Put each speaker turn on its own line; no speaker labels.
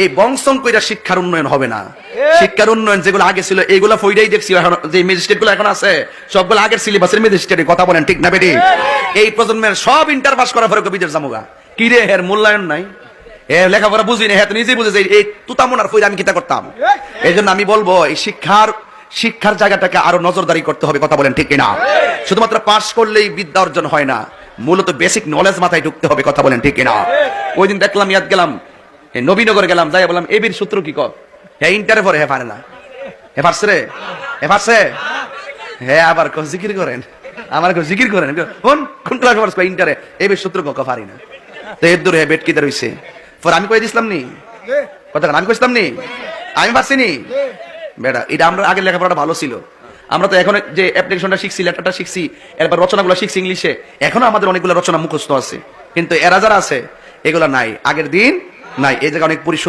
এই বংশং কইরা শিক্ষার উন্নয়ন হবে না। শিক্ষার উন্নয়ন যেগুলো আগে ছিল এইগুলা ফইরাই দেখছি, এখন যে ম্যাজিস্ট্রেট গুলো এখন আছে সবগুলো আগের সিলেবাসের ম্যাজিস্ট্রেটের কথা বলেন, ঠিক না বেটি? এই প্রজন্মের সব ইন্টার পাস করার পরে বিদেশ জামুগা, কি রে হের মূল্যায়ন নাই, এ লেখাপড়া বুঝি না, হ্যাঁ নিজেই বুঝে এই তুতামনার ফইরা আমি কিতা করতাম। এই জন্য আমি বলবো এই শিক্ষার জায়গাটাকে আরো নজরদারি করতে হবে, কথা বলেন ঠিক কিনা? শুধুমাত্র পাস করলেই বিদ্যা অর্জন হয় না, মূলত বেসিক নলেজ মাথায় ঢুকতে হবে, কথা বলেন ঠিক কিনা? ওই দিন দেখলাম ইয়াদ গেলাম নবীনগর গেলাম, যাই বললাম এবির সূত্র কি কর, হ্যাঁ ইন্টারে পরে হ্যাঁ পারে না, হ্যাঁ পারছে রে, হ্যাঁ পারছে, হ্যাঁ আবার জিকির করেন, আমার জিকির করেন কোন ক্লাস পারছ ইন্টারে, এবির সূত্র ক পারি না, তো এর দূরে বেট কিতে রইছে। পরে আমি কই দিছিলাম নি কথা, আমি কইছিলাম নি আমি পারছি নি বেটা, এটা আমরা আগের লেখাপড়াটা ভালো ছিল। আমরা তো এখন যে অ্যাপ্লিকেশনটা শিখছি, লেটারটা শিখছি, এরপর রচনাগুলো শিখছি ইংলিশে, এখনো আমাদের অনেকগুলো রচনা মুখস্থ আছে, কিন্তু এরা যারা আছে এগুলা নাই, আগের দিন নাই, এই জায়গায় অনেক পরিশুদ্ধ